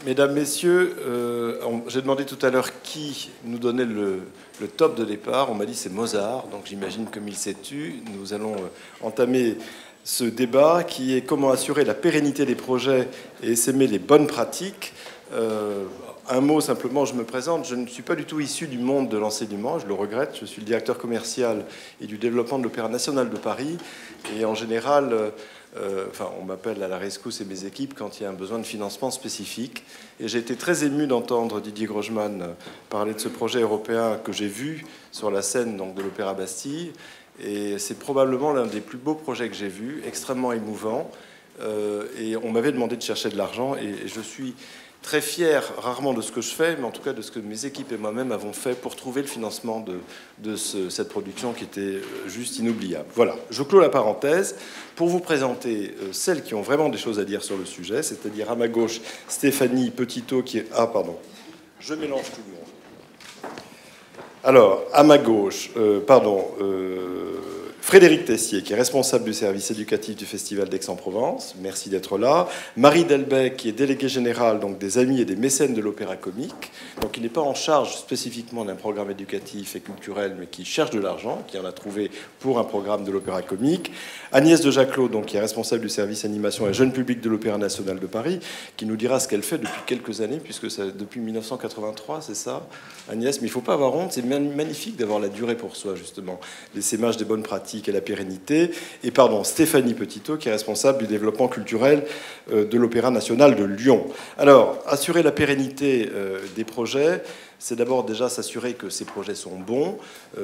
Mesdames, Messieurs, j'ai demandé tout à l'heure qui nous donnait le top de départ. On m'a dit c'est Mozart, donc j'imagine comme il s'est tu. Nous allons entamer ce débat qui est comment assurer la pérennité des projets et essaimer les bonnes pratiques. Un mot simplement, je me présente. Je ne suis pas du tout issu du monde de l'enseignement, je le regrette. Je suis le directeur commercial et du développement de l'Opéra national de Paris. Et en général, on m'appelle à la rescousse et mes équipes quand il y a un besoin de financement spécifique. Et j'ai été très ému d'entendre Didier Grosjean parler de ce projet européen que j'ai vu sur la scène donc, de l'Opéra Bastille. Et c'est probablement l'un des plus beaux projets que j'ai vus, extrêmement émouvant. Et on m'avait demandé de chercher de l'argent et je suis très fier, rarement de ce que je fais, mais en tout cas de ce que mes équipes et moi-même avons fait pour trouver le financement de cette production qui était juste inoubliable. Voilà, je clôt la parenthèse pour vous présenter celles qui ont vraiment des choses à dire sur le sujet, c'est-à-dire à ma gauche Stéphanie Petitot qui est... Ah, pardon, je mélange tout le monde. Alors, à ma gauche, Frédéric Tessier, qui est responsable du service éducatif du Festival d'Aix-en-Provence. Merci d'être là. Marie Delbecq, qui est déléguée générale donc, des Amis et des Mécènes de l'Opéra Comique. Donc, il n'est pas en charge spécifiquement d'un programme éducatif et culturel, mais qui cherche de l'argent, qui en a trouvé pour un programme de l'Opéra Comique. Agnès de Jaclot, donc, qui est responsable du service animation et jeune public de l'Opéra national de Paris, qui nous dira ce qu'elle fait depuis quelques années, puisque c'est depuis 1983, c'est ça, Agnès. Mais il ne faut pas avoir honte, c'est magnifique d'avoir la durée pour soi, justement. L'essaimage des bonnes pratiques et la pérennité, et Stéphanie Petitot, qui est responsable du développement culturel de l'Opéra national de Lyon. Alors, assurer la pérennité des projets, c'est d'abord déjà s'assurer que ces projets sont bons.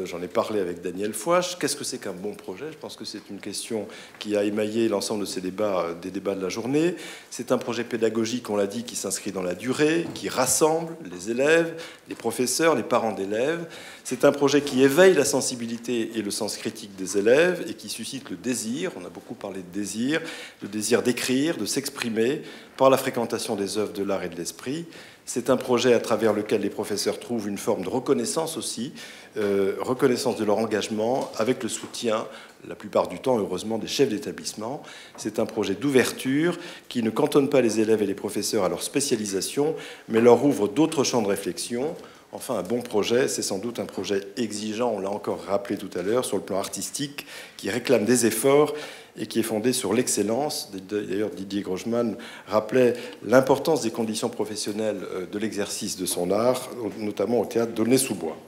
J'en ai parlé avec Daniel Fouache. Qu'est-ce que c'est qu'un bon projet? Je pense que c'est une question qui a émaillé l'ensemble de ces débats, des débats de la journée. C'est un projet pédagogique, on l'a dit, qui s'inscrit dans la durée, qui rassemble les élèves, les professeurs, les parents d'élèves. C'est un projet qui éveille la sensibilité et le sens critique des élèves et qui suscite le désir, on a beaucoup parlé de désir, le désir d'écrire, de s'exprimer par la fréquentation des œuvres de l'art et de l'esprit. C'est un projet à travers lequel les professeurs trouvent une forme de reconnaissance aussi, reconnaissance de leur engagement avec le soutien, la plupart du temps, heureusement, des chefs d'établissement. C'est un projet d'ouverture qui ne cantonne pas les élèves et les professeurs à leur spécialisation, mais leur ouvre d'autres champs de réflexion. Enfin, un bon projet, c'est sans doute un projet exigeant, on l'a encore rappelé tout à l'heure, sur le plan artistique, qui réclame des efforts et qui est fondé sur l'excellence. D'ailleurs, Didier Grosjean rappelait l'importance des conditions professionnelles de l'exercice de son art, notamment au théâtre d'Aulnay-sous-Bois.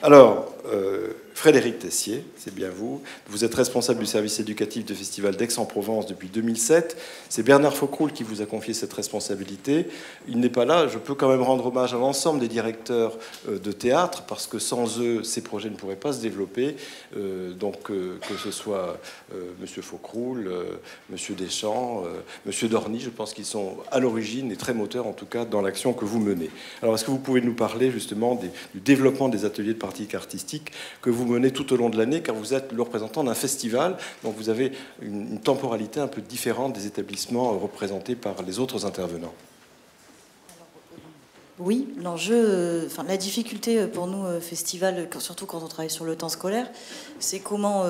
Alors, Frédéric Tessier, c'est bien vous. Vous êtes responsable du service éducatif du Festival d'Aix-en-Provence depuis 2007. C'est Bernard Faucroul qui vous a confié cette responsabilité. Il n'est pas là. Je peux quand même rendre hommage à l'ensemble des directeurs de théâtre, parce que sans eux, ces projets ne pourraient pas se développer. Que ce soit M. Faucroul, M. Deschamps, M. Dorny, je pense qu'ils sont à l'origine et très moteurs, en tout cas, dans l'action que vous menez. Alors, est-ce que vous pouvez nous parler, justement, du développement des ateliers de pratique artistique que vous menez tout au long de l'année, car vous êtes le représentant d'un festival, donc vous avez une temporalité un peu différente des établissements représentés par les autres intervenants. Oui, l'enjeu, la difficulté pour nous, festival, surtout quand on travaille sur le temps scolaire, c'est comment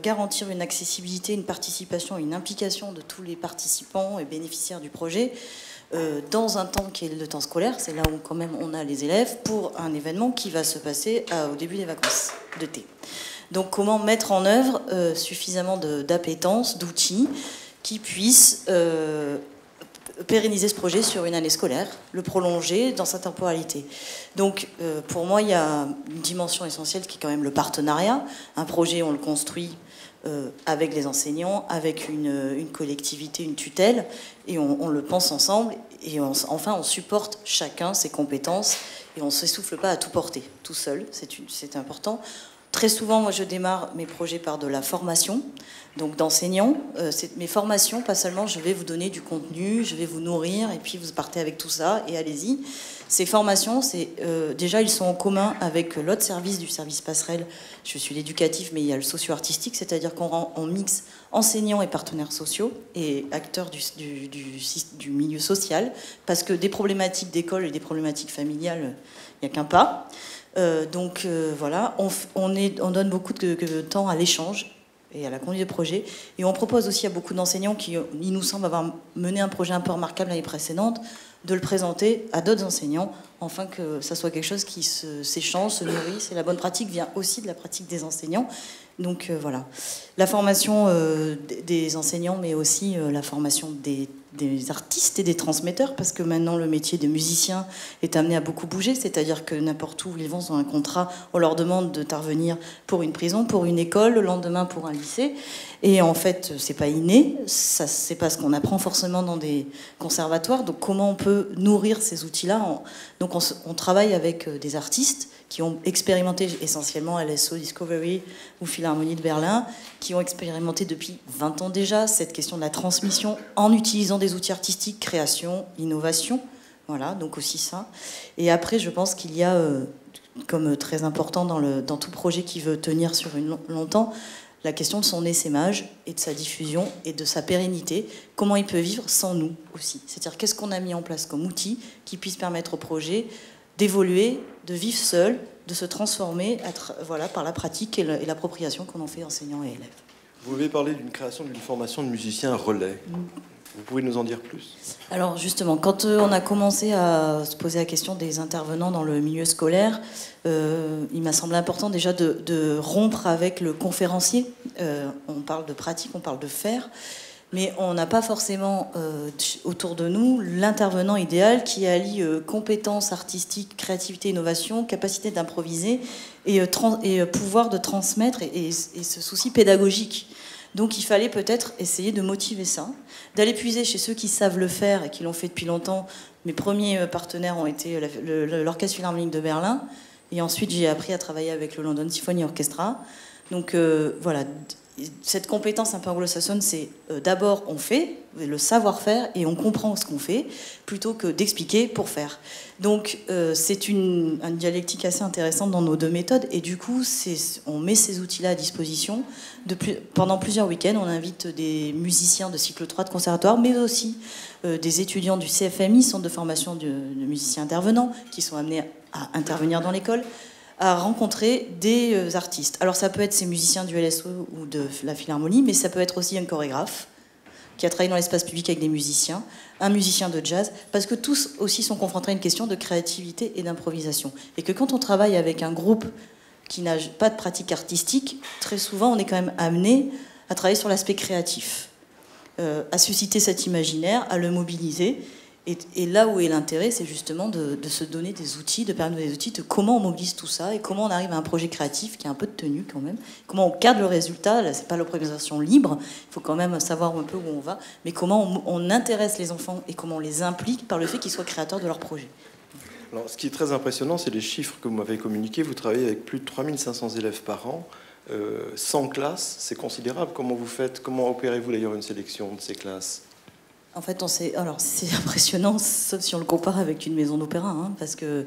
garantir une accessibilité, une participation, une implication de tous les participants et bénéficiaires du projet dans un temps qui est le temps scolaire, c'est là où quand même on a les élèves, pour un événement qui va se passer au début des vacances d'été. Donc comment mettre en œuvre suffisamment d'appétence, d'outils qui puissent pérenniser ce projet sur une année scolaire, le prolonger dans sa temporalité. Donc pour moi, il y a une dimension essentielle qui est quand même le partenariat. Un projet, on le construit avec les enseignants, avec une collectivité, une tutelle, et on le pense ensemble, et enfin on supporte chacun ses compétences, et on ne s'essouffle pas à tout porter, tout seul, c'est important. Très souvent, moi, je démarre mes projets par de la formation, donc d'enseignants. Mes formations, pas seulement je vais vous donner du contenu, je vais vous nourrir, et puis vous partez avec tout ça, et allez-y. Ces formations, déjà, ils sont en commun avec l'autre service du service passerelle. Je suis l'éducatif, mais il y a le socio-artistique, c'est-à-dire qu'on mixe enseignants et partenaires sociaux et acteurs du milieu social, parce que des problématiques d'école et des problématiques familiales, il n'y a qu'un pas. Voilà, on donne beaucoup de temps à l'échange et à la conduite de projet. Et on propose aussi à beaucoup d'enseignants qui, il nous semble avoir mené un projet un peu remarquable l'année précédente, de le présenter à d'autres enseignants, afin que ça soit quelque chose qui s'échange, se nourrisse. Et la bonne pratique vient aussi de la pratique des enseignants. Donc voilà, la formation des enseignants, mais aussi la formation des artistes et des transmetteurs, parce que maintenant le métier de musicien est amené à beaucoup bouger, c'est-à-dire que n'importe où ils vont dans un contrat, on leur demande d'intervenir pour une prison, pour une école, le lendemain pour un lycée, et en fait c'est pas inné, ça c'est pas ce qu'on apprend forcément dans des conservatoires. Donc comment on peut nourrir ces outils-là? Donc on travaille avec des artistes qui ont expérimenté essentiellement à l'SO Discovery ou Philharmonie de Berlin, qui ont expérimenté depuis 20 ans déjà cette question de la transmission en utilisant des outils artistiques, création, innovation. Voilà, donc aussi ça. Et après, je pense qu'il y a, comme très important dans tout projet qui veut tenir sur longtemps, la question de son essaimage et de sa diffusion et de sa pérennité. Comment il peut vivre sans nous aussi? C'est-à-dire, qu'est-ce qu'on a mis en place comme outil qui puisse permettre au projet d'évoluer, de vivre seul, de se transformer voilà, par la pratique et l'appropriation qu'on en fait enseignants et élèves. Vous avez parlé d'une création d'une formation de musiciens relais. Vous pouvez nous en dire plus? Alors justement, quand on a commencé à se poser la question des intervenants dans le milieu scolaire, il m'a semblé important déjà de rompre avec le conférencier. On parle de pratique, on parle de faire, mais on n'a pas forcément autour de nous l'intervenant idéal qui allie compétences artistiques, créativité, innovation, capacité d'improviser et pouvoir de transmettre et ce souci pédagogique. Donc il fallait peut-être essayer de motiver ça, d'aller puiser chez ceux qui savent le faire et qui l'ont fait depuis longtemps. Mes premiers partenaires ont été l'Orchestre Philharmonique de Berlin, et ensuite j'ai appris à travailler avec le London Symphony Orchestra. Donc voilà, cette compétence un peu anglo-saxonne, c'est d'abord on fait, le savoir-faire, et on comprend ce qu'on fait, plutôt que d'expliquer pour faire. Donc c'est une dialectique assez intéressante dans nos deux méthodes, et du coup on met ces outils-là à disposition. Pendant plusieurs week-ends, on invite des musiciens de cycle 3 de conservatoire, mais aussi des étudiants du CFMI, Centre de formation de musiciens intervenants, qui sont amenés à intervenir dans l'école, à rencontrer des artistes. Alors ça peut être ces musiciens du LSO ou de la Philharmonie, mais ça peut être aussi un chorégraphe qui a travaillé dans l'espace public avec des musiciens, un musicien de jazz, parce que tous aussi sont confrontés à une question de créativité et d'improvisation. Et que quand on travaille avec un groupe qui n'a pas de pratique artistique, très souvent on est quand même amené à travailler sur l'aspect créatif, à susciter cet imaginaire, à le mobiliser. Et là où est l'intérêt, c'est justement de se donner des outils, de permettre des outils de comment on mobilise tout ça et comment on arrive à un projet créatif qui a un peu de tenue quand même. Comment on cadre le résultat, là, c'est pas l'improvisation libre, il faut quand même savoir un peu où on va, mais comment on intéresse les enfants et comment on les implique par le fait qu'ils soient créateurs de leur projet. Alors, ce qui est très impressionnant, c'est les chiffres que vous m'avez communiqués. Vous travaillez avec plus de 3500 élèves par an, 100 classes, c'est considérable. Comment vous faites, comment opérez-vous d'ailleurs une sélection de ces classes? En fait, alors c'est impressionnant, sauf si on le compare avec une maison d'opéra, hein, parce que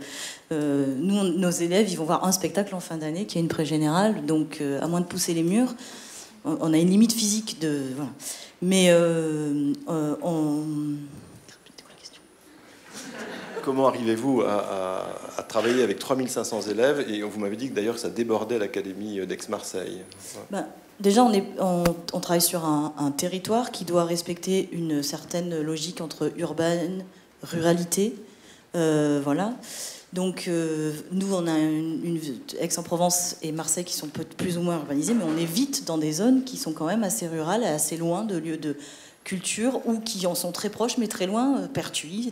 nous, nos élèves, ils vont voir un spectacle en fin d'année qui est une pré-générale, donc à moins de pousser les murs, on a une limite physique de voilà. Mais Comment arrivez-vous à travailler avec 3500 élèves? Et vous m'avez dit que d'ailleurs ça débordait l'Académie d'Aix-Marseille. Ben, déjà, on travaille sur un territoire qui doit respecter une certaine logique entre urbaine, ruralité. Voilà. Donc, nous, on a Aix-en-Provence et Marseille qui sont plus ou moins urbanisés, mais on est vite dans des zones qui sont quand même assez rurales, assez loin de lieux de culture, ou qui en sont très proches, mais très loin. Pertuis,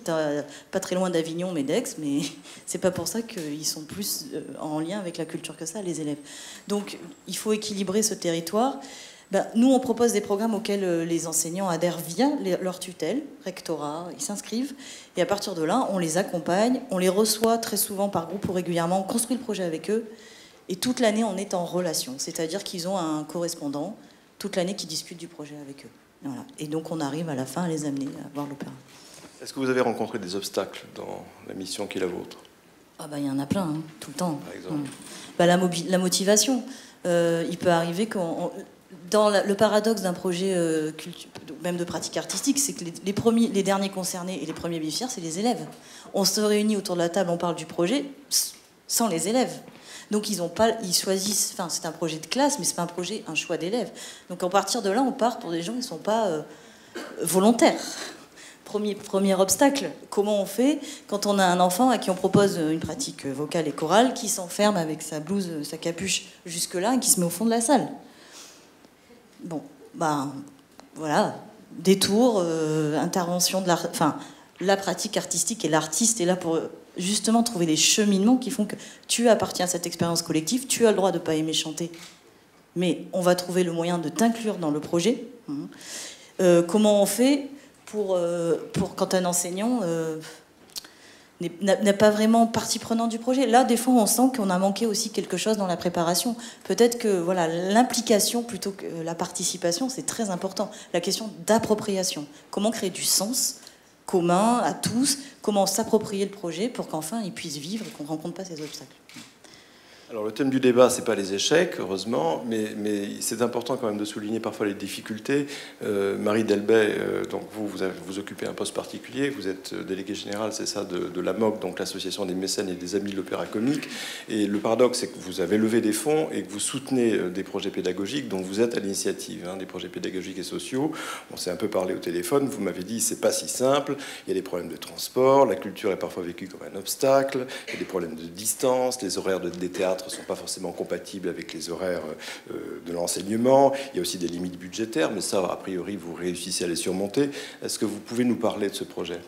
pas très loin d'Avignon, mais d'Aix, mais c'est pas pour ça qu'ils sont plus en lien avec la culture que ça, les élèves. Donc, il faut équilibrer ce territoire. Ben, nous, on propose des programmes auxquels les enseignants adhèrent via leur tutelle, rectorat, ils s'inscrivent, et à partir de là, on les accompagne, on les reçoit très souvent par groupe ou régulièrement, on construit le projet avec eux, et toute l'année, on est en relation, c'est-à-dire qu'ils ont un correspondant toute l'année qui discute du projet avec eux. Voilà. Et donc, on arrive à la fin à les amener à voir l'opéra. Est-ce que vous avez rencontré des obstacles dans la mission qui est la vôtre? Ah ben, il y en a plein, hein, tout le temps. Par exemple Ben, la motivation. Il peut arriver dans le paradoxe d'un projet même de pratique artistique, c'est que les derniers concernés et les premiers bénéficiaires, c'est les élèves. On se réunit autour de la table, on parle du projet sans les élèves. Donc ils choisissent, enfin c'est un projet de classe, mais c'est pas un choix d'élèves. Donc à partir de là, on part pour des gens qui ne sont pas volontaires. Premier obstacle, comment on fait quand on a un enfant à qui on propose une pratique vocale et chorale, qui s'enferme avec sa blouse, sa capuche jusque-là et qui se met au fond de la salle. Bon, ben voilà, détour, intervention de la pratique artistique, et l'artiste est là pour justement trouver les cheminements qui font que tu appartiens à cette expérience collective, tu as le droit de ne pas aimer chanter, mais on va trouver le moyen de t'inclure dans le projet. Comment on fait pour quand un enseignant n'a pas vraiment partie prenante du projet. Là, des fois, on sent qu'on a manqué aussi quelque chose dans la préparation. Peut-être que voilà, l'implication plutôt que la participation, c'est très important. La question d'appropriation. Comment créer du sens commun à tous, comment s'approprier le projet pour qu'enfin il puisse vivre et qu'on ne rencontre pas ces obstacles. Alors le thème du débat, c'est pas les échecs, heureusement, mais c'est important quand même de souligner parfois les difficultés. Marie Delbet, donc vous occupez un poste particulier, vous êtes déléguée générale, c'est ça, de l'AMOC, donc l'association des mécènes et des amis de l'opéra comique. Et le paradoxe, c'est que vous avez levé des fonds et que vous soutenez des projets pédagogiques dont vous êtes à l'initiative, des projets pédagogiques et sociaux. On s'est un peu parlé au téléphone, vous m'avez dit c'est pas si simple, il y a des problèmes de transport, la culture est parfois vécue comme un obstacle, il y a des problèmes de distance, les horaires des théâtres ne sont pas forcément compatibles avec les horaires de l'enseignement. Il y a aussi des limites budgétaires, mais ça, a priori, vous réussissez à les surmonter. Est-ce que vous pouvez nous parler de ce projet ?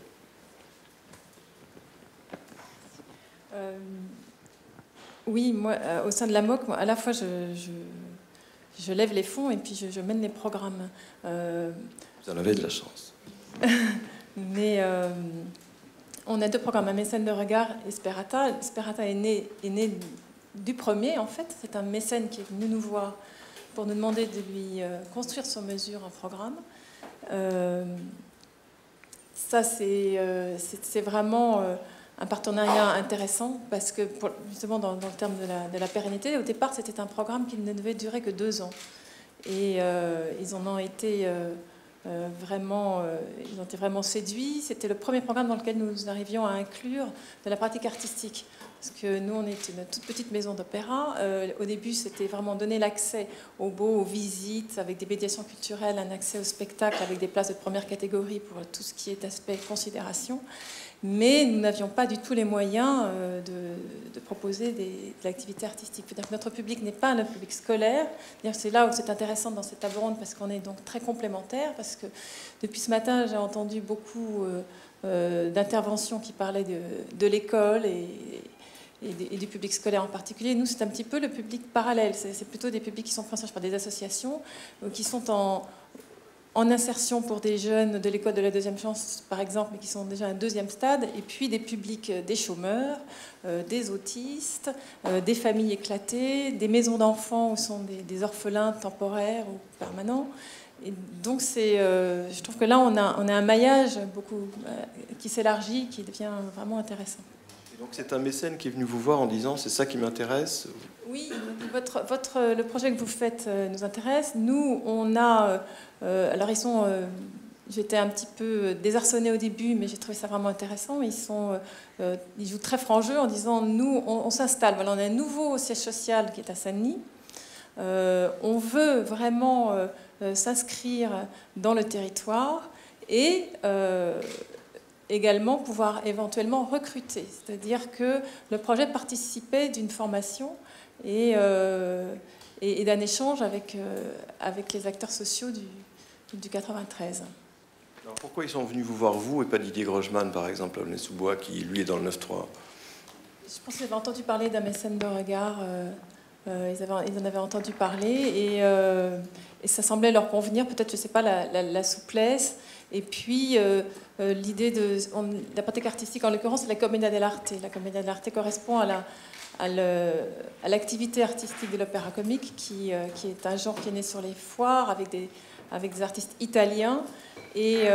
Oui, moi, au sein de la MOC, à la fois, je lève les fonds et puis je mène les programmes. Vous en avez de la chance. Mais on a deux programmes, un mécène de regard et Sperata. Sperata est né du premier, en fait. C'est un mécène qui est venu nous voir pour nous demander de lui construire sur mesure un programme. Ça, c'est vraiment un partenariat intéressant parce que, justement, dans le terme de la pérennité, au départ, c'était un programme qui ne devait durer que 2 ans. Et ils en ont été... ils ont été vraiment séduits. C'était le premier programme dans lequel nous arrivions à inclure de la pratique artistique. Parce que nous, on était une toute petite maison d'opéra. Au début, c'était vraiment donner l'accès aux beaux, aux visites, avec des médiations culturelles, un accès au spectacle, avec des places de première catégorie pour tout ce qui est aspect considération. Mais nous n'avions pas du tout les moyens de proposer de l'activité artistique. C'est-à-dire que notre public n'est pas un public scolaire. C'est là où c'est intéressant dans cette table ronde, parce qu'on est donc très complémentaires. Parce que depuis ce matin, j'ai entendu beaucoup d'interventions qui parlaient de l'école et du public scolaire en particulier. Nous, c'est un petit peu le public parallèle. C'est plutôt des publics qui sont pris en charge par des associations, qui sont en insertion pour des jeunes de l'école de la deuxième chance, par exemple, mais qui sont déjà à un deuxième stade, et puis des publics, des chômeurs, des autistes, des familles éclatées, des maisons d'enfants où sont des orphelins temporaires ou permanents. Et donc, je trouve que là, on a un maillage qui s'élargit, qui devient vraiment intéressant. Et donc, c'est un mécène qui est venu vous voir en disant « c'est ça qui m'intéresse ». Oui, le projet que vous faites nous intéresse. Nous, on a... alors, j'étais un petit peu désarçonnée au début, mais j'ai trouvé ça vraiment intéressant. Ils jouent très franc jeu en disant, nous, on s'installe. Voilà, on a un nouveau siège social qui est à Saint-Denis. On veut vraiment s'inscrire dans le territoire et également pouvoir éventuellement recruter. C'est-à-dire que le projet participait d'une formation et d'un échange avec les acteurs sociaux du 93. Alors pourquoi ils sont venus vous voir, vous, et pas Didier Grogemann, par exemple, à Aulnay-sous-Bois, qui, lui, est dans le 9-3 ? Je pense qu'ils avaient entendu parler d'un mécène de regard. Ils en avaient entendu parler et ça semblait leur convenir. Peut-être, je ne sais pas, la souplesse. Et puis, l'idée de la pratique artistique, en l'occurrence, c'est la Commedia dell'arte. La Commedia dell'arte correspond à l'activité artistique de l'opéra comique, qui est un genre qui est né sur les foires avec des artistes italiens. Et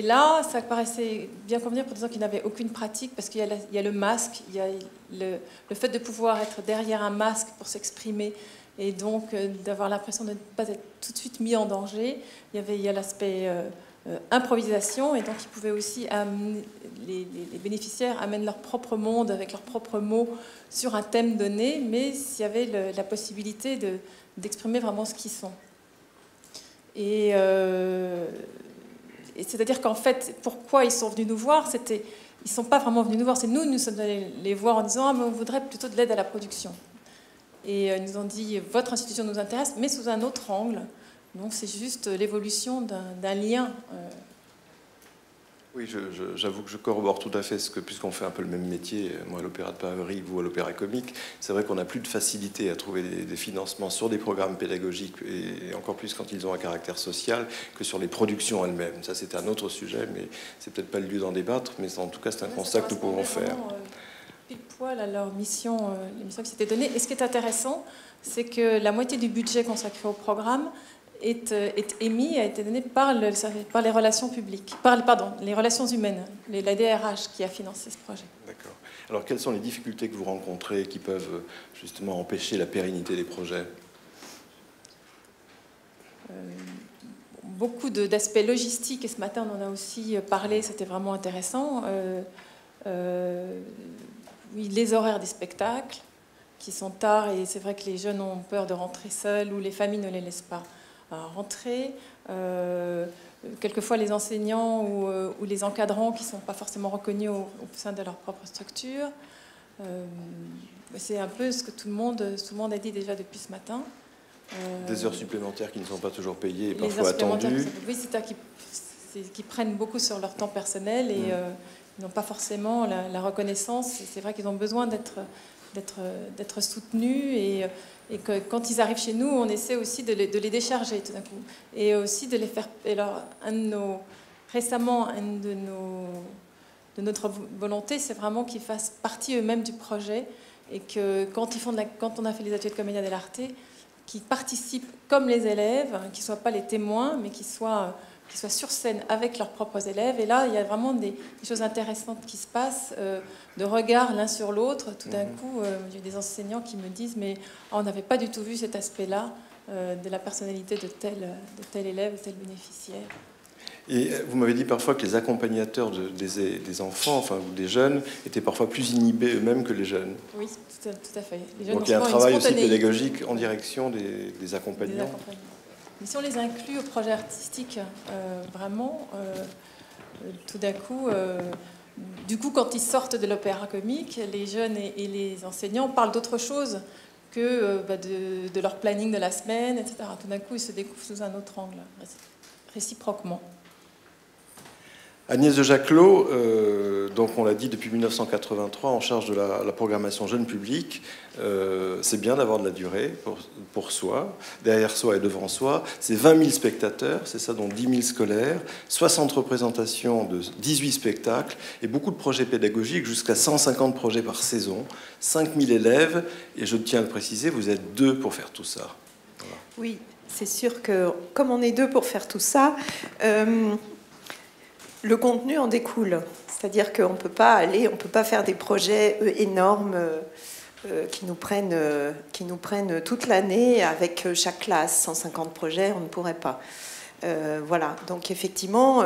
là, ça paraissait bien convenir pour des gens qui n'avaient aucune pratique, parce qu'il y a le masque, il y a le fait de pouvoir être derrière un masque pour s'exprimer, et donc d'avoir l'impression de ne pas être tout de suite mis en danger. Il y a l'aspect improvisation, et donc ils pouvaient aussi les bénéficiaires amènent leur propre monde avec leurs propres mots sur un thème donné, mais s'il y avait la possibilité d'exprimer vraiment ce qu'ils sont. Et c'est-à-dire qu'en fait, pourquoi ils sont venus nous voir, ils ne sont pas vraiment venus nous voir, c'est nous sommes allés les voir en disant « Ah, mais on voudrait plutôt de l'aide à la production ». Et ils nous ont dit « Votre institution nous intéresse, mais sous un autre angle ». Donc c'est juste l'évolution d'un lien. Oui, j'avoue que je corrobore tout à fait ce que, puisqu'on fait un peu le même métier, moi à l'Opéra de Paris, vous à l'Opéra Comique, c'est vrai qu'on n'a plus de facilité à trouver des financements sur des programmes pédagogiques, et encore plus quand ils ont un caractère social, que sur les productions elles-mêmes. Ça, c'est un autre sujet, mais c'est peut-être pas le lieu d'en débattre, mais en tout cas, c'est un constat que nous pouvons faire. Pile poil à leur mission, les missions qui s'étaient données. Et ce qui est intéressant, c'est que la moitié du budget consacré au programme est émis, a été donné par les relations publiques, les relations humaines, la DRH qui a financé ce projet. D'accord. Alors, quelles sont les difficultés que vous rencontrez qui peuvent justement empêcher la pérennité des projets ? Beaucoup d'aspects logistiques, et ce matin on en a aussi parlé, c'était vraiment intéressant. Oui, les horaires des spectacles qui sont tard, et c'est vrai que les jeunes ont peur de rentrer seuls ou les familles ne les laissent pas rentrer. Quelquefois les enseignants ou les encadrants qui ne sont pas forcément reconnus au sein de leur propre structure. C'est un peu ce que tout le monde a dit déjà depuis ce matin. Des heures supplémentaires qui ne sont pas toujours payées et parfois attendues. Oui, c'est qui prennent beaucoup sur leur temps personnel et ils n'ont pas forcément la reconnaissance. C'est vrai qu'ils ont besoin d'être soutenus et que quand ils arrivent chez nous, on essaie aussi de les décharger tout d'un coup. Et aussi de les faire... Alors, récemment, de notre volonté, c'est vraiment qu'ils fassent partie eux-mêmes du projet et que quand on a fait les ateliers de Commedia dell'arte, qu'ils participent comme les élèves, qu'ils ne soient pas les témoins, mais qu'ils soient sur scène avec leurs propres élèves. Et là, il y a vraiment des choses intéressantes qui se passent, de regard l'un sur l'autre. Tout d'un coup, il y a des enseignants qui me disent « mais on n'avait pas du tout vu cet aspect-là de la personnalité de tel élève, de tel bénéficiaire ». Et vous m'avez dit parfois que les accompagnateurs des enfants, enfin, ou des jeunes, étaient parfois plus inhibés eux-mêmes que les jeunes. Oui, tout à fait. Les jeunes donc il y a un travail aussi pédagogique en direction des accompagnants. Mais si on les inclut au projet artistique, vraiment, tout d'un coup, quand ils sortent de l'opéra comique, les jeunes et les enseignants parlent d'autre chose que de leur planning de la semaine, etc. Tout d'un coup, ils se découvrent sous un autre angle, réciproquement. Agnès de Jacquelot, donc on l'a dit depuis 1983, en charge de la programmation jeune public. C'est bien d'avoir de la durée pour soi, derrière soi et devant soi. C'est 20 000 spectateurs, c'est ça, dont 10 000 scolaires, 60 représentations de 18 spectacles et beaucoup de projets pédagogiques, jusqu'à 150 projets par saison, 5 000 élèves. Et je tiens à le préciser, vous êtes 2 pour faire tout ça. Voilà. Oui, c'est sûr que comme on est 2 pour faire tout ça... le contenu en découle, c'est-à-dire qu'on ne peut pas faire des projets énormes qui nous prennent toute l'année avec chaque classe, 150 projets, on ne pourrait pas. Voilà, donc effectivement,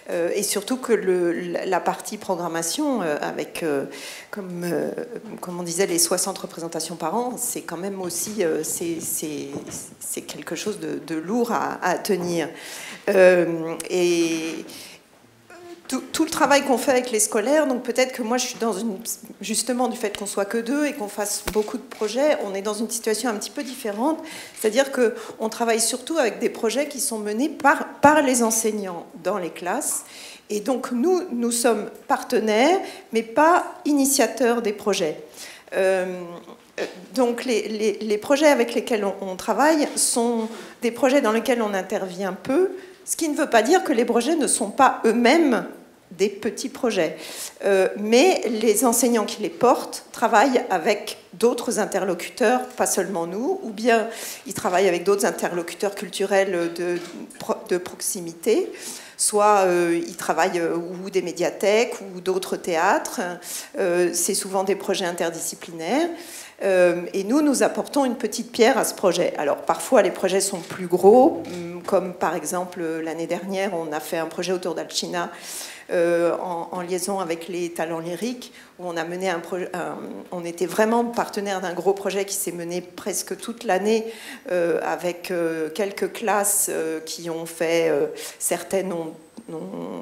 et surtout que la partie programmation, avec, comme on disait, les 60 représentations par an, c'est quand même aussi c'est quelque chose de lourd à tenir. Et tout le travail qu'on fait avec les scolaires, donc peut-être que moi je suis justement du fait qu'on soit que 2 et qu'on fasse beaucoup de projets, on est dans une situation un petit peu différente, c'est-à-dire qu'on travaille surtout avec des projets qui sont menés par les enseignants dans les classes, et donc nous sommes partenaires, mais pas initiateurs des projets. Donc les projets avec lesquels on travaille sont des projets dans lesquels on intervient peu, ce qui ne veut pas dire que les projets ne sont pas eux-mêmes des petits projets. Mais les enseignants qui les portent travaillent avec d'autres interlocuteurs, pas seulement nous, ou bien ils travaillent avec d'autres interlocuteurs culturels de proximité, soit ils travaillent ou des médiathèques ou d'autres théâtres. C'est souvent des projets interdisciplinaires. Et nous apportons une petite pierre à ce projet. Alors parfois les projets sont plus gros, comme par exemple l'année dernière on a fait un projet autour d'Alcina en liaison avec les talents lyriques, où on a mené on était vraiment partenaire d'un gros projet qui s'est mené presque toute l'année avec quelques classes qui ont fait, certaines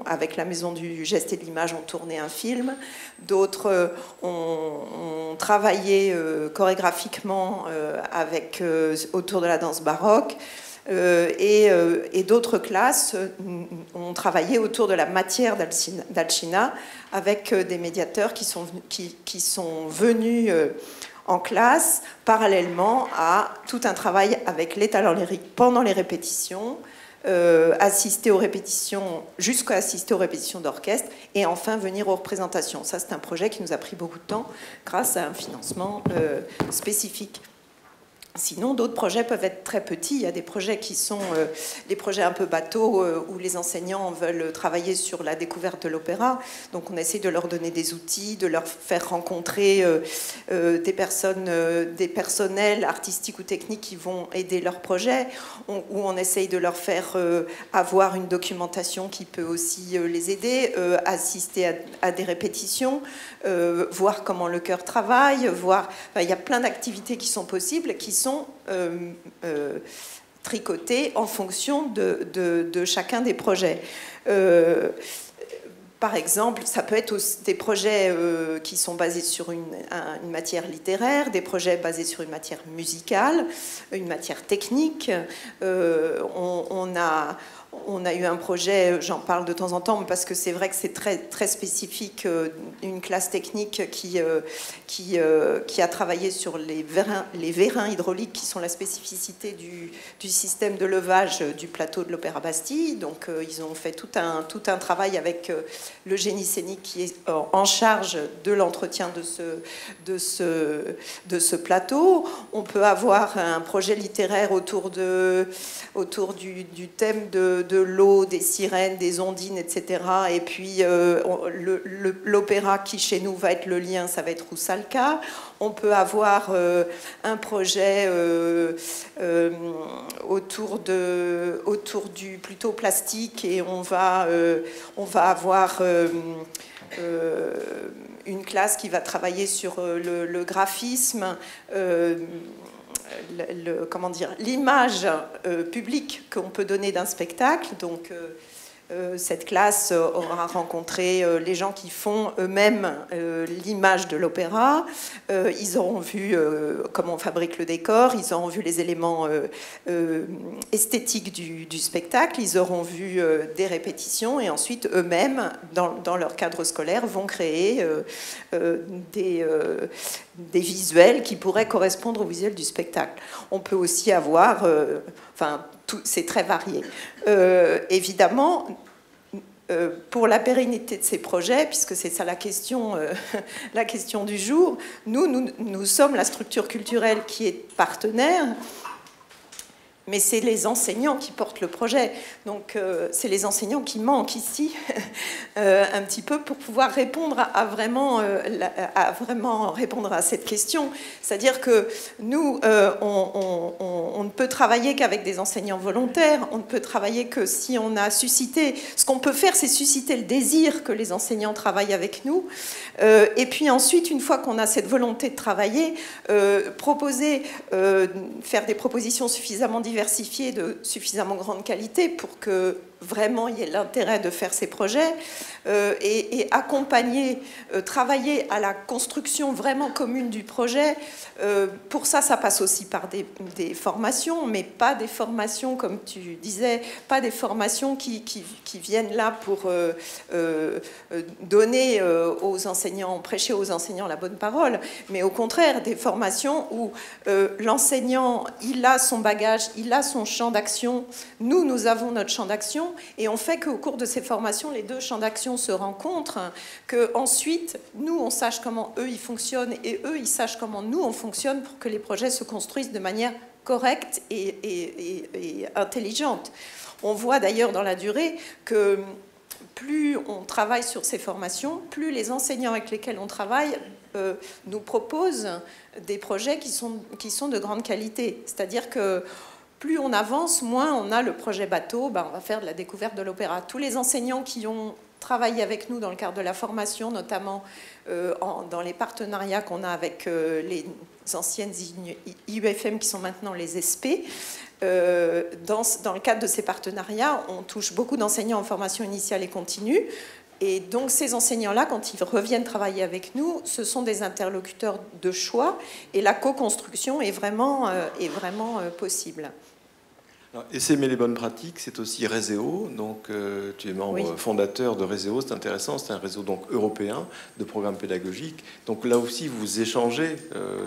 avec la Maison du Geste et de l'Image, ont tourné un film. D'autres ont travaillé chorégraphiquement autour de la danse baroque. Et d'autres classes ont travaillé autour de la matière d'Alcina avec des médiateurs qui sont venus en classe parallèlement à tout un travail avec les talents lyriques pendant les répétitions, assister aux répétitions, jusqu'à assister aux répétitions d'orchestre, et enfin venir aux représentations. Ça, c'est un projet qui nous a pris beaucoup de temps grâce à un financement spécifique. Sinon, d'autres projets peuvent être très petits. Il y a des projets qui sont des projets un peu bateaux où les enseignants veulent travailler sur la découverte de l'opéra. Donc, on essaie de leur donner des outils, de leur faire rencontrer des personnels artistiques ou techniques qui vont aider leur projet, où on essaye de leur faire avoir une documentation qui peut aussi les aider, assister à des répétitions, voir comment le chœur travaille, voir... Enfin, il y a plein d'activités qui sont possibles, qui sont tricotées en fonction de chacun des projets. Par exemple, ça peut être aussi des projets qui sont basés sur une matière littéraire, des projets basés sur une matière musicale, une matière technique. On a eu un projet, j'en parle de temps en temps, parce que c'est vrai que c'est très, très spécifique, une classe technique qui a travaillé sur les vérins hydrauliques, qui sont la spécificité du système de levage du plateau de l'Opéra Bastille. Donc ils ont fait tout un travail avec le génie scénique qui est en charge de l'entretien de ce plateau. On peut avoir un projet littéraire autour du thème de l'eau, des sirènes, des ondines, etc. Et puis l'opéra qui chez nous va être le lien, ça va être Roussalka. On peut avoir un projet autour du plutôt plastique, et on va avoir une classe qui va travailler sur le graphisme, comment dire, l'image publique qu'on peut donner d'un spectacle. Donc cette classe aura rencontré les gens qui font eux-mêmes l'image de l'opéra. Ils auront vu comment on fabrique le décor, ils auront vu les éléments esthétiques du spectacle, ils auront vu des répétitions, et ensuite eux-mêmes, dans leur cadre scolaire, vont créer des visuels qui pourraient correspondre aux visuels du spectacle. On peut aussi avoir... c'est très varié. Évidemment, pour la pérennité de ces projets, puisque c'est ça la question du jour, nous sommes la structure culturelle qui est partenaire, mais c'est les enseignants qui portent le projet. Donc c'est les enseignants qui manquent ici un petit peu pour pouvoir répondre à vraiment répondre à cette question. C'est-à-dire que nous, on ne peut travailler qu'avec des enseignants volontaires, on ne peut travailler que si on a suscité... Ce qu'on peut faire, c'est susciter le désir que les enseignants travaillent avec nous. Et puis ensuite, une fois qu'on a cette volonté de travailler, faire des propositions suffisamment diversifiée, de suffisamment grande qualité pour que vraiment il y ait l'intérêt de faire ces projets, et accompagner, travailler à la construction vraiment commune du projet. Pour ça, ça passe aussi par des formations, mais pas des formations, comme tu disais, pas des formations qui viennent là pour donner aux enseignants, prêcher aux enseignants la bonne parole, mais au contraire, des formations où l'enseignant, il a son bagage, il a son champ d'action, nous avons notre champ d'action, et on fait qu'au cours de ces formations, les deux champs d'action se rencontrent, qu'ensuite, nous, on sache comment eux, ils fonctionnent, et eux, ils sachent comment nous, on fonctionne pour que les projets se construisent de manière correcte et intelligente. On voit d'ailleurs dans la durée que plus on travaille sur ces formations, plus les enseignants avec lesquels on travaille nous proposent des projets qui sont de grande qualité. C'est-à-dire que plus on avance, moins on a le projet bateau, on va faire de la découverte de l'opéra. Tous les enseignants qui ont travaillé avec nous dans le cadre de la formation, notamment dans les partenariats qu'on a avec les anciennes IUFM qui sont maintenant les ESP, dans le cadre de ces partenariats, on touche beaucoup d'enseignants en formation initiale et continue. Et donc ces enseignants-là, quand ils reviennent travailler avec nous, ce sont des interlocuteurs de choix et la co-construction est vraiment possible. Essaimer les bonnes pratiques, c'est aussi Réseau. Donc, tu es membre fondateur de Réseau, c'est intéressant. C'est un réseau donc européen de programmes pédagogiques. Donc là aussi, vous échangez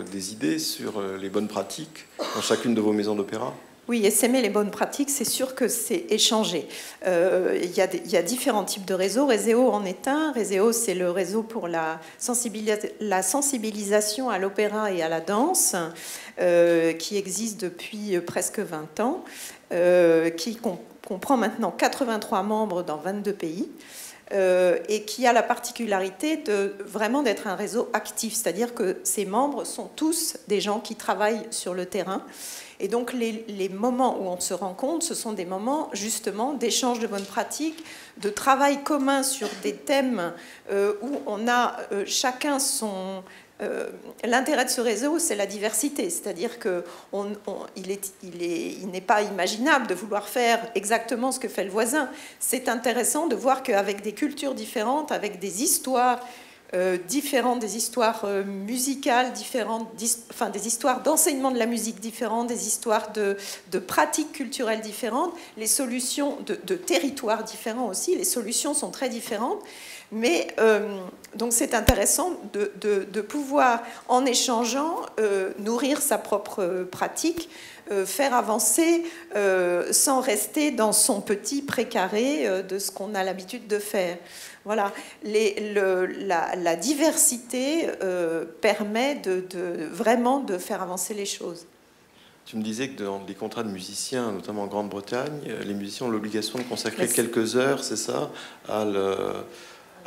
des idées sur les bonnes pratiques dans chacune de vos maisons d'opéra. Oui, essaimer les bonnes pratiques, c'est sûr que c'est échanger. Il y a différents types de réseaux. Réseau en est un. Réseau, c'est le réseau pour la sensibilisation à l'opéra et à la danse, qui existe depuis presque 20 ans, qui comprend maintenant 83 membres dans 22 pays. Et qui a la particularité vraiment d'être un réseau actif, c'est-à-dire que ces membres sont tous des gens qui travaillent sur le terrain. Et donc les moments où on se rencontre, ce sont des moments justement d'échange de bonnes pratiques, de travail commun sur des thèmes où on a chacun son... l'intérêt de ce réseau, c'est la diversité, c'est-à-dire qu'il n'est pas imaginable de vouloir faire exactement ce que fait le voisin. C'est intéressant de voir qu'avec des cultures différentes, avec des histoires différentes, des histoires musicales différentes, des histoires d'enseignement de la musique différentes, des histoires de pratiques culturelles différentes, les solutions de territoires différents aussi, les solutions sont très différentes. Mais donc c'est intéressant de pouvoir, en échangeant, nourrir sa propre pratique, faire avancer sans rester dans son petit précaré de ce qu'on a l'habitude de faire. Voilà, la diversité permet vraiment de faire avancer les choses. Tu me disais que dans les contrats de musiciens, notamment en Grande-Bretagne, les musiciens ont l'obligation de consacrer quelques heures, c'est ça, à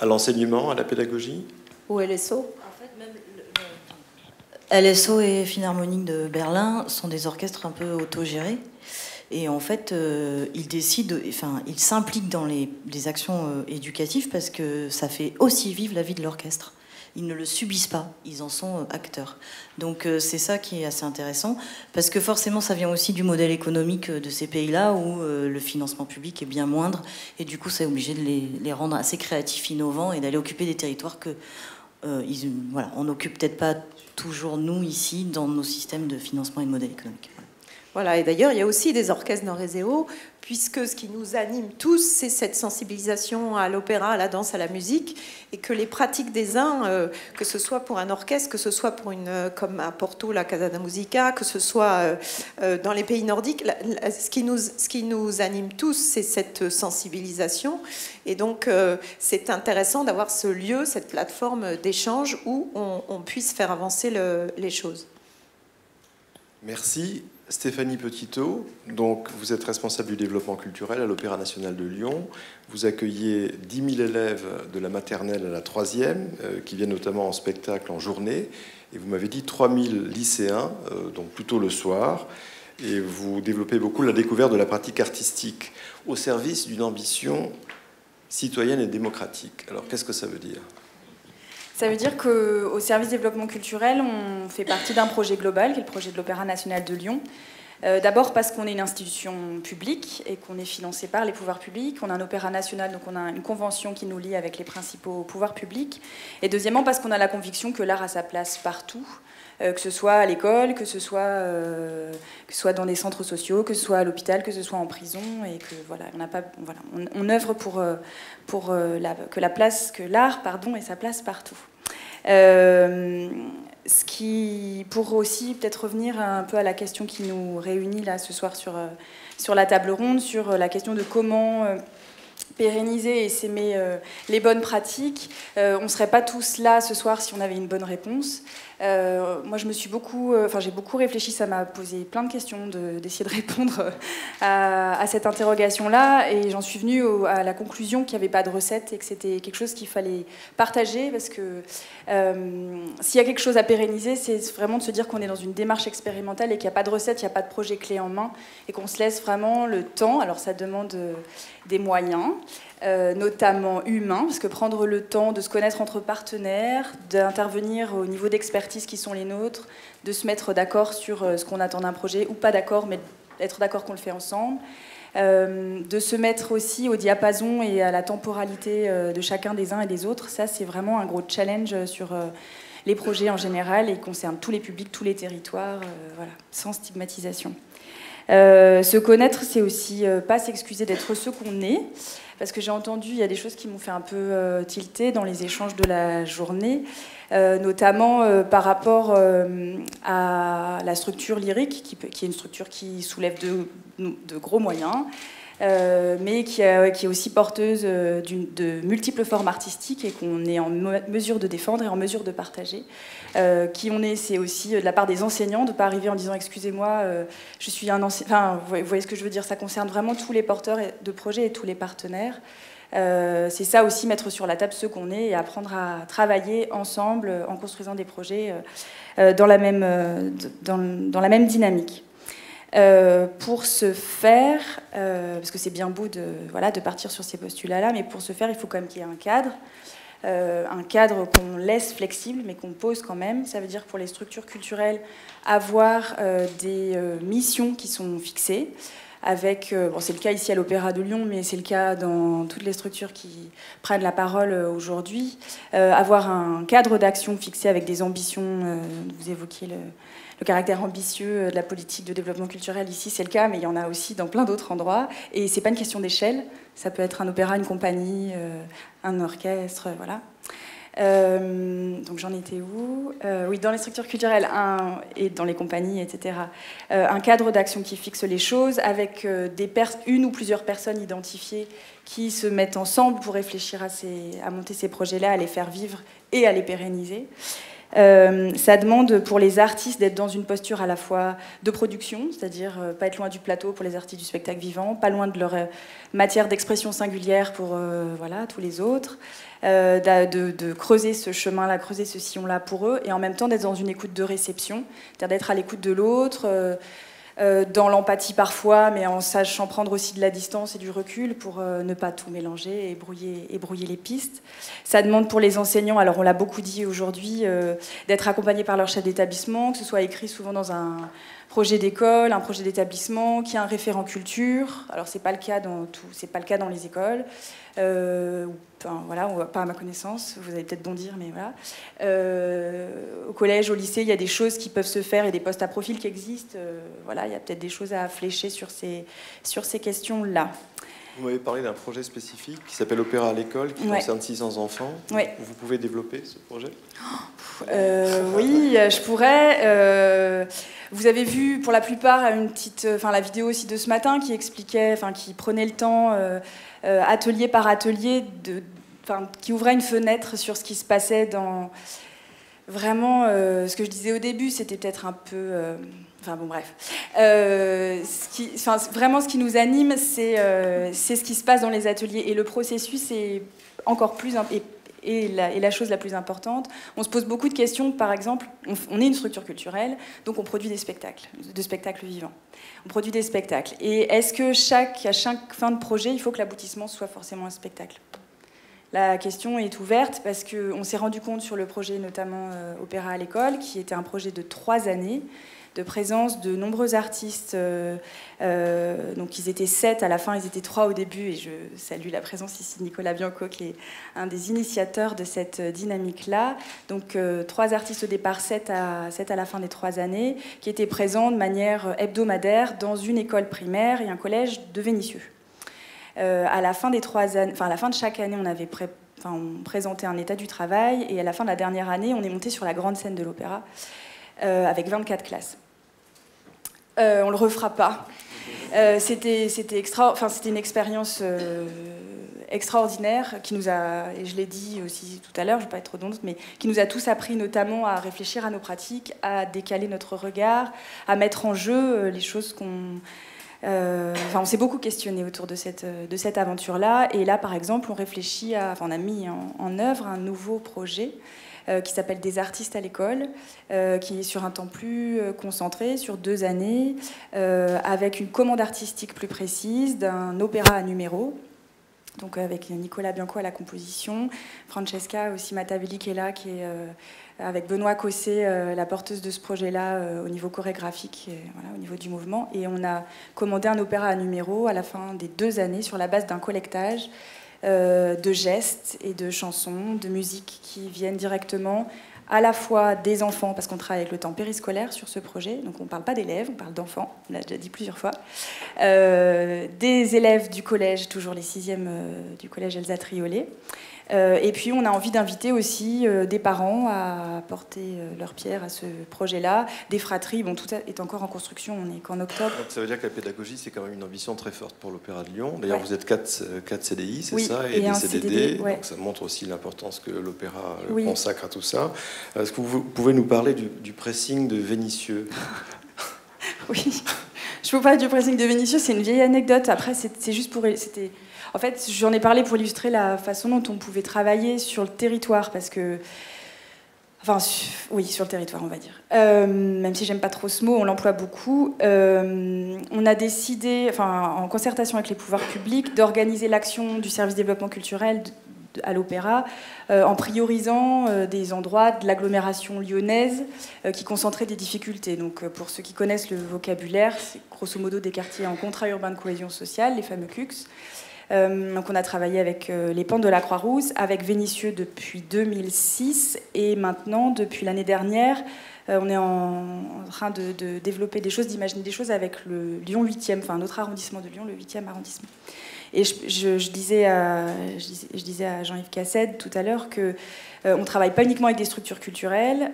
l'enseignement, à la pédagogie? Au LSO. En fait, même LSO et Philharmonique de Berlin sont des orchestres un peu autogérés. Et en fait, ils s'impliquent dans les actions éducatives parce que ça fait aussi vivre la vie de l'orchestre. Ils ne le subissent pas, ils en sont acteurs. Donc c'est ça qui est assez intéressant, parce que forcément ça vient aussi du modèle économique de ces pays-là où le financement public est bien moindre, et du coup c'est obligé de les rendre assez créatifs, innovants, et d'aller occuper des territoires que on n'occupe peut-être pas toujours nous ici dans nos systèmes de financement et de modèle économique. Voilà, et d'ailleurs, il y a aussi des orchestres dans Réseau, puisque ce qui nous anime tous, c'est cette sensibilisation à l'opéra, à la danse, à la musique, et que les pratiques des uns, que ce soit pour un orchestre, que ce soit pour comme à Porto, la Casa da Musica, que ce soit dans les pays nordiques, ce qui nous anime tous, c'est cette sensibilisation. Et donc, c'est intéressant d'avoir ce lieu, cette plateforme d'échange où on puisse faire avancer les choses. Merci. Stéphanie Petitot, donc vous êtes responsable du développement culturel à l'Opéra national de Lyon. Vous accueillez 10 000 élèves de la maternelle à la 3e, qui viennent notamment en spectacle en journée. Et vous m'avez dit 3 000 lycéens, donc plutôt le soir. Et vous développez beaucoup la découverte de la pratique artistique au service d'une ambition citoyenne et démocratique. Alors qu'est-ce que ça veut dire ? Ça veut dire qu'au service développement culturel, on fait partie d'un projet global, qui est le projet de l'Opéra national de Lyon. D'abord parce qu'on est une institution publique et qu'on est financé par les pouvoirs publics. On a un opéra national, donc on a une convention qui nous lie avec les principaux pouvoirs publics. Et deuxièmement, parce qu'on a la conviction que l'art a sa place partout, que ce soit à l'école, que ce soit dans des centres sociaux, que ce soit à l'hôpital, que ce soit en prison, et que on œuvre pour que l'art ait sa place partout. Pour aussi peut-être revenir un peu à la question qui nous réunit là ce soir sur sur la table ronde sur la question de comment pérenniser et s'aimer les bonnes pratiques. On ne serait pas tous là ce soir si on avait une bonne réponse. Moi, j'ai beaucoup réfléchi, ça m'a posé plein de questions d'essayer de répondre à cette interrogation-là, et j'en suis venue à la conclusion qu'il n'y avait pas de recette et que c'était quelque chose qu'il fallait partager, parce que s'il y a quelque chose à pérenniser, c'est vraiment de se dire qu'on est dans une démarche expérimentale et qu'il n'y a pas de recette, il n'y a pas de projet clé en main, et qu'on se laisse vraiment le temps. Alors ça demande des moyens, notamment humains, parce que prendre le temps de se connaître entre partenaires, d'intervenir au niveau d'expertise qui sont les nôtres, de se mettre d'accord sur ce qu'on attend d'un projet, ou pas d'accord, mais être d'accord qu'on le fait ensemble, de se mettre aussi au diapason et à la temporalité de chacun des uns et des autres. Ça, c'est vraiment un gros challenge sur les projets en général, et concerne tous les publics, tous les territoires, voilà, sans stigmatisation. Se connaître, c'est aussi pas s'excuser d'être ce qu'on est, parce que j'ai entendu, il y a des choses qui m'ont fait un peu tilter dans les échanges de la journée, notamment par rapport à la structure lyrique, qui est une structure qui soulève de gros moyens, mais qui est aussi porteuse de multiples formes artistiques, et qu'on est en mesure de défendre et en mesure de partager. Qui on est, c'est aussi de la part des enseignants, de ne pas arriver en disant « excusez-moi, je suis un enseignant ». Enfin, vous voyez ce que je veux dire, ça concerne vraiment tous les porteurs de projets et tous les partenaires. C'est ça aussi, mettre sur la table ce qu'on est et apprendre à travailler ensemble en construisant des projets dans la même dynamique. Pour ce faire, parce que c'est bien beau de partir sur ces postulats-là, mais pour ce faire, il faut quand même qu'il y ait un cadre qu'on laisse flexible, mais qu'on pose quand même. Ça veut dire, pour les structures culturelles, avoir des missions qui sont fixées, avec, c'est le cas ici à l'Opéra de Lyon, mais c'est le cas dans toutes les structures qui prennent la parole aujourd'hui, avoir un cadre d'action fixé avec des ambitions. Vous évoquiez le caractère ambitieux de la politique de développement culturel. Ici, c'est le cas, mais il y en a aussi dans plein d'autres endroits. Et c'est pas une question d'échelle. Ça peut être un opéra, une compagnie, un orchestre, voilà. Donc j'en étais où ? Oui, dans les structures culturelles et dans les compagnies, etc. Un cadre d'action qui fixe les choses, avec une ou plusieurs personnes identifiées qui se mettent ensemble pour réfléchir à monter ces projets-là, à les faire vivre et à les pérenniser. Ça demande pour les artistes d'être dans une posture à la fois de production, c'est-à-dire pas être loin du plateau pour les artistes du spectacle vivant, pas loin de leur matière d'expression singulière pour tous les autres, de creuser ce chemin-là, creuser ce sillon-là pour eux, et en même temps d'être dans une écoute de réception, c'est-à-dire d'être à l'écoute de l'autre, dans l'empathie parfois, mais en sachant prendre aussi de la distance et du recul pour ne pas tout mélanger et brouiller les pistes. Ça demande pour les enseignants, alors on l'a beaucoup dit aujourd'hui, d'être accompagnés par leur chef d'établissement, que ce soit écrit souvent dans un projet d'école, un projet d'établissement, qui a un référent culture. Alors c'est pas le cas dans les écoles. Pas à ma connaissance, vous allez peut-être bondir, mais voilà. Au collège, au lycée, il y a des choses qui peuvent se faire et des postes à profil qui existent. Il y a peut-être des choses à flécher sur ces questions-là. Vous m'avez parlé d'un projet spécifique qui s'appelle Opéra à l'école, qui concerne 600 enfants. Ouais. Vous pouvez développer ce projet ? Oui, je pourrais. Vous avez vu pour la plupart la vidéo aussi de ce matin qui expliquait, qui prenait le temps, atelier par atelier, qui ouvrait une fenêtre sur ce qui se passait dans vraiment ce que je disais au début, c'était peut-être un peu. Vraiment, ce qui nous anime, c'est ce qui se passe dans les ateliers, et le processus est encore plus. Et la chose la plus importante, on se pose beaucoup de questions. Par exemple, on est une structure culturelle, donc on produit des spectacles vivants. On produit des spectacles. Et est-ce que à chaque fin de projet, il faut que l'aboutissement soit forcément un spectacle ? La question est ouverte parce qu'on s'est rendu compte sur le projet, notamment Opéra à l'école, qui était un projet de 3 années, de présence de nombreux artistes. Donc ils étaient 7 à la fin, ils étaient 3 au début, et je salue la présence ici de Nicolas Bianco, qui est un des initiateurs de cette dynamique-là. Donc 3 artistes au départ, 7 à la fin des 3 années, qui étaient présents de manière hebdomadaire dans une école primaire et un collège de Vénissieux. À la fin des 3 années, à la fin de chaque année, on présentait un état du travail, et à la fin de la dernière année, on est monté sur la grande scène de l'opéra avec 24 classes. On ne le refera pas. C'était une expérience extraordinaire qui nous a, et je l'ai dit aussi tout à l'heure, je ne vais pas être redondante, mais qui nous a tous appris notamment à réfléchir à nos pratiques, à décaler notre regard, à mettre en jeu les choses qu'on... on s'est beaucoup questionné autour de cette aventure-là. Et là, par exemple, on a mis en œuvre un nouveau projet qui s'appelle Des artistes à l'école, qui est sur un temps plus concentré, sur 2 années, avec une commande artistique plus précise d'un opéra à numéros. Donc avec Nicolas Bianco à la composition, Francesca aussi Matavelli qui est là, qui est avec Benoît Cossé, la porteuse de ce projet-là au niveau chorégraphique, voilà, au niveau du mouvement. Et on a commandé un opéra à numéros à la fin des 2 années sur la base d'un collectage de gestes et de chansons, de musique qui viennent directement à la fois des enfants, parce qu'on travaille avec le temps périscolaire sur ce projet, donc on ne parle pas d'élèves, on parle d'enfants, on l'a déjà dit plusieurs fois, des élèves du collège, toujours les 6e du collège Elsa Triolet, et puis on a envie d'inviter aussi des parents à porter leur pierre à ce projet-là, des fratries, bon, tout est encore en construction, on n'est qu'en octobre. Donc ça veut dire que la pédagogie, c'est quand même une ambition très forte pour l'Opéra de Lyon. D'ailleurs, ouais. Vous êtes 4 CDI, c'est oui, ça, et des un CDD, ouais. donc ça montre aussi l'importance que l'Opéra oui. consacre à tout ça. Est-ce que vous pouvez nous parler du pressing de Vénitieux? Oui, je vous parle du pressing de Vénitieux, c'est une vieille anecdote, après c'est juste pour... En fait, j'en ai parlé pour illustrer la façon dont on pouvait travailler sur le territoire, parce que... Enfin, oui, sur le territoire, on va dire. Même si j'aime pas trop ce mot, on l'emploie beaucoup. On a décidé, en concertation avec les pouvoirs publics, d'organiser l'action du service développement culturel à l'Opéra en priorisant des endroits de l'agglomération lyonnaise qui concentraient des difficultés. Donc, pour ceux qui connaissent le vocabulaire, c'est grosso modo des quartiers en contrat urbain de cohésion sociale, les fameux CUCS. Donc on a travaillé avec les Pentes de la Croix-Rousse, avec Vénitieux depuis 2006, et maintenant, depuis l'année dernière, on est en train de développer des choses, d'imaginer des choses avec le Lyon 8e, enfin un autre arrondissement de Lyon, le 8e arrondissement. Et je disais à Jean-Yves Cassed tout à l'heure que on ne travaille pas uniquement avec des structures culturelles,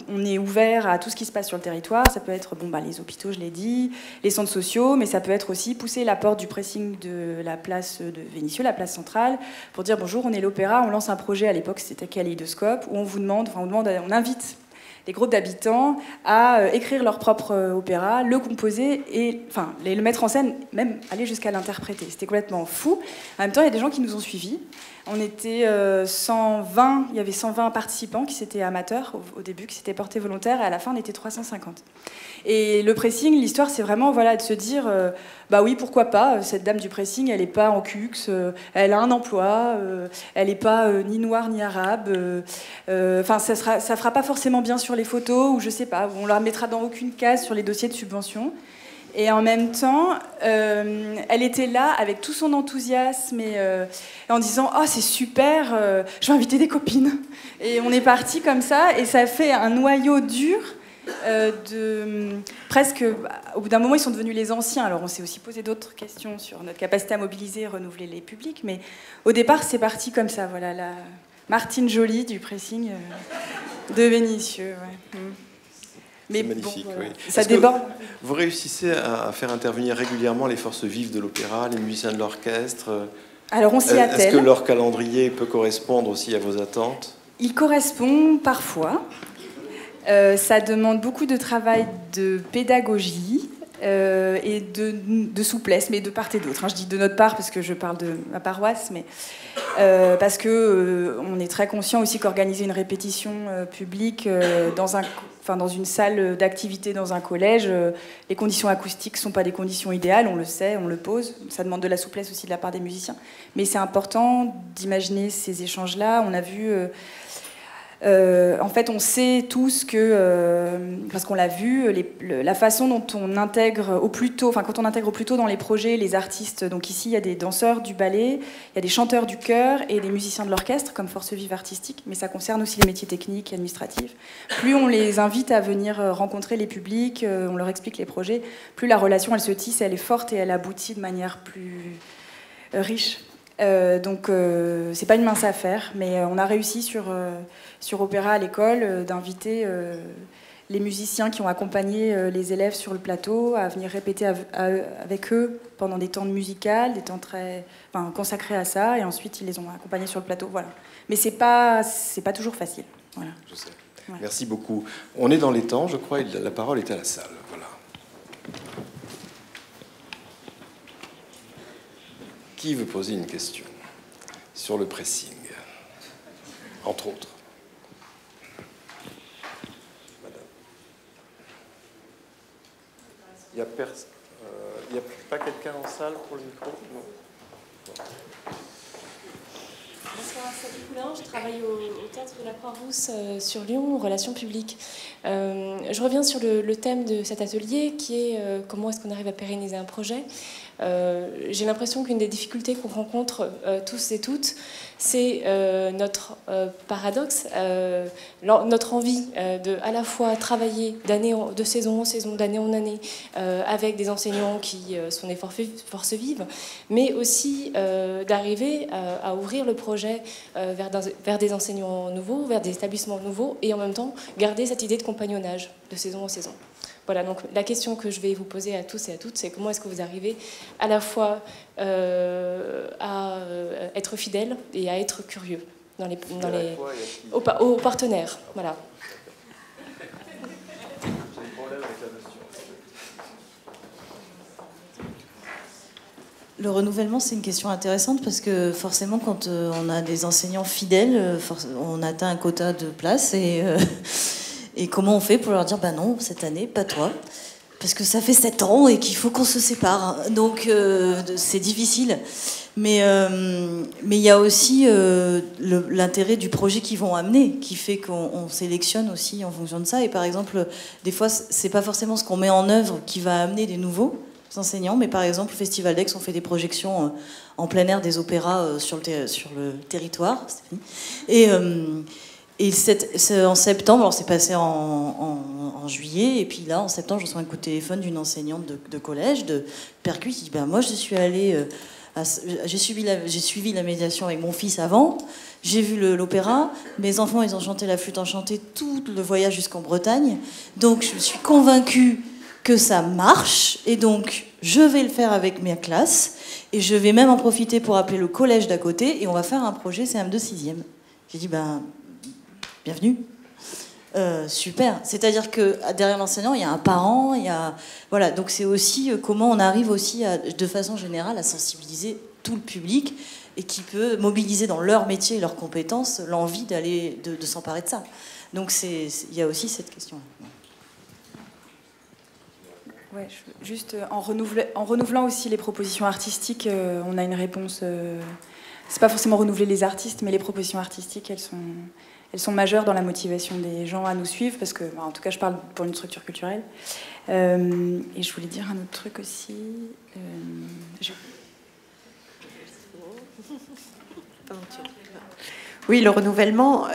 on est ouvert à tout ce qui se passe sur le territoire. Ça peut être les hôpitaux, je l'ai dit, les centres sociaux, mais ça peut être aussi pousser la porte du pressing de la place de Vénitieux, la place centrale, pour dire bonjour, on est l'Opéra, on lance un projet, à l'époque c'était Kaléidoscope, où on invite des groupes d'habitants à écrire leur propre opéra, le composer et le mettre en scène, même aller jusqu'à l'interpréter. C'était complètement fou. En même temps, il y a des gens qui nous ont suivis. On était 120, il y avait 120 participants qui s'étaient amateurs au début, qui s'étaient portés volontaires, et à la fin, on était 350. Et le pressing, l'histoire, c'est vraiment de se dire, oui, pourquoi pas, cette dame du pressing, elle n'est pas en CUX, elle a un emploi, elle n'est pas ni noire ni arabe, ça fera pas forcément bien sur les photos, ou je sais pas, on la mettra dans aucune case sur les dossiers de subvention. Et en même temps, elle était là avec tout son enthousiasme et en disant « Oh, c'est super, je vais inviter des copines ». Et on est parti comme ça, et ça fait un noyau dur presque... Au bout d'un moment, ils sont devenus les anciens. Alors, on s'est aussi posé d'autres questions sur notre capacité à mobiliser et renouveler les publics. Mais au départ, c'est parti comme ça. Voilà, la Martine Joly du pressing de Vénitieux. Ouais. C'est magnifique, voilà. Oui. Ça déborde. Vous réussissez à faire intervenir régulièrement les forces vives de l'opéra, les musiciens de l'orchestre? Alors on s'y attelle. Est-ce que leur calendrier peut correspondre aussi à vos attentes? Il correspond parfois. Ça demande beaucoup de travail de pédagogie et de souplesse, mais de part et d'autre. Je dis de notre part parce que je parle de ma paroisse, mais parce que on est très conscient aussi qu'organiser une répétition publique dans une salle d'activité dans un collège, les conditions acoustiques ne sont pas des conditions idéales, on le sait, on le pose. Ça demande de la souplesse aussi de la part des musiciens. Mais c'est important d'imaginer ces échanges-là. On a vu... en fait, on sait tous que, parce qu'on l'a vu, la façon dont on intègre au plus tôt, quand on intègre au plus tôt dans les projets les artistes, donc ici il y a des danseurs du ballet, il y a des chanteurs du chœur et des musiciens de l'orchestre comme force vive artistique, mais ça concerne aussi les métiers techniques et administratifs. Plus on les invite à venir rencontrer les publics, on leur explique les projets, plus la relation elle se tisse, elle est forte et elle aboutit de manière plus riche. Donc c'est pas une mince affaire, mais on a réussi sur Opéra à l'école d'inviter les musiciens qui ont accompagné les élèves sur le plateau à venir répéter avec eux pendant des temps musicaux, des temps consacrés à ça, et ensuite ils les ont accompagnés sur le plateau. Voilà. Mais c'est pas toujours facile. Voilà. Je sais. Ouais. Merci beaucoup. On est dans les temps, je crois, et la parole est à la salle. Voilà. Qui veut poser une question sur le pressing, entre autres? Madame. Il n'y a pas quelqu'un en salle pour le micro? Non. Non. Bonsoir, Sally Poulain, je travaille au Théâtre de la Croix-Rousse sur Lyon, en relations publiques. Je reviens sur le thème de cet atelier qui est comment est-ce qu'on arrive à pérenniser un projet. J'ai l'impression qu'une des difficultés qu'on rencontre tous et toutes, c'est notre paradoxe, notre envie de à la fois travailler de saison en saison, d'année en année, avec des enseignants qui sont des forces vives, mais aussi d'arriver à ouvrir le projet vers des enseignants nouveaux, vers des établissements nouveaux, et en même temps garder cette idée de compagnonnage de saison en saison. Voilà, donc la question que je vais vous poser à tous et à toutes, c'est comment est-ce que vous arrivez à la fois à être fidèle et à être curieux aux partenaires. Voilà. Le renouvellement, c'est une question intéressante parce que forcément, quand on a des enseignants fidèles, on atteint un quota de place et comment on fait pour leur dire bah non, cette année, pas toi, parce que ça fait 7 ans et qu'il faut qu'on se sépare. Donc c'est difficile. Mais il y a aussi l'intérêt du projet qu'ils vont amener, qui fait qu'on sélectionne aussi en fonction de ça. Et par exemple, des fois, c'est pas forcément ce qu'on met en œuvre qui va amener des nouveaux enseignants, mais par exemple, au Festival d'Aix, on fait des projections en plein air des opéras sur le territoire. Et en septembre, alors c'est passé en juillet, et puis là, en septembre, je reçois un coup de téléphone d'une enseignante de collège, de Percuit, qui dit ben, moi, je suis allée, j'ai suivi la médiation avec mon fils avant, j'ai vu l'opéra, mes enfants, ils ont chanté la flûte enchantée tout le voyage jusqu'en Bretagne, donc je me suis convaincue que ça marche, et donc je vais le faire avec ma classe, et je vais même en profiter pour appeler le collège d'à côté, et on va faire un projet CM2 6e. J'ai dit ben bienvenue. Super. C'est-à-dire que derrière l'enseignant, il y a un parent, voilà. Donc c'est aussi comment on arrive aussi de façon générale à sensibiliser tout le public et qui peut mobiliser dans leur métier et leurs compétences l'envie de s'emparer de ça. Donc il y a aussi cette question. Ouais, juste en renouvelant aussi les propositions artistiques, on a une réponse. C'est pas forcément renouveler les artistes, mais les propositions artistiques, elles sont majeures dans la motivation des gens à nous suivre, parce que, en tout cas, je parle pour une structure culturelle. Et je voulais dire un autre truc aussi. Oui, le renouvellement.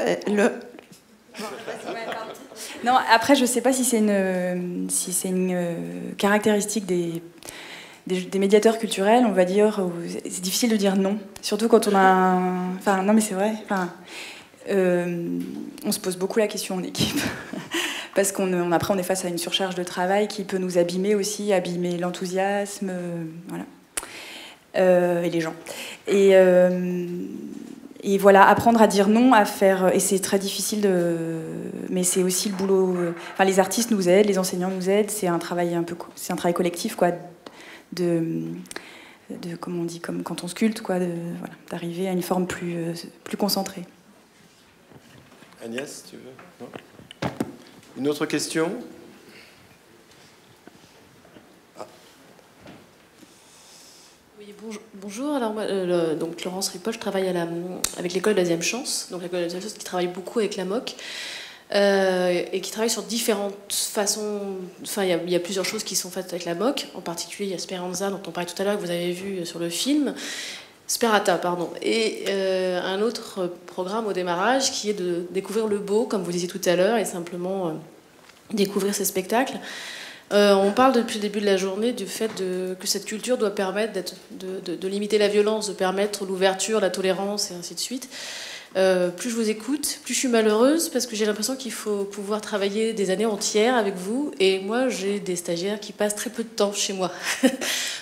Non, après, je ne sais pas si c'est une caractéristique des médiateurs culturels, on va dire. C'est difficile de dire non, surtout quand on a Enfin, non, mais c'est vrai. Enfin, on se pose beaucoup la question en équipe. Parce qu'après, on est face à une surcharge de travail qui peut nous abîmer aussi, abîmer l'enthousiasme, voilà. Et les gens. Et voilà, apprendre à dire non, à faire... Et c'est très difficile mais c'est aussi le boulot... Enfin, les artistes nous aident, les enseignants nous aident. C'est un travail c'est un travail collectif, quoi. Comme on dit, comme quand on sculpte, quoi. Voilà, d'arriver à une forme plus concentrée. Agnès, tu veux? Non? Une autre question? Bonjour, alors moi, donc Laurence Ripoll, je travaille avec l'école de la Deuxième Chance, donc l'école de la Deuxième Chance qui travaille beaucoup avec la MOC et qui travaille sur différentes façons. Enfin, il y a plusieurs choses qui sont faites avec la MOC, en particulier il y a Speranza dont on parlait tout à l'heure que vous avez vu sur le film, Sperata, pardon, et un autre programme au démarrage qui est de découvrir le beau, comme vous disiez tout à l'heure, et simplement découvrir ces spectacles. On parle depuis le début de la journée du fait que cette culture doit permettre de limiter la violence, de permettre l'ouverture, la tolérance et ainsi de suite. plus je vous écoute, plus je suis malheureuse parce que j'ai l'impression qu'il faut pouvoir travailler des années entières avec vous. Et moi, j'ai des stagiaires qui passent très peu de temps chez moi.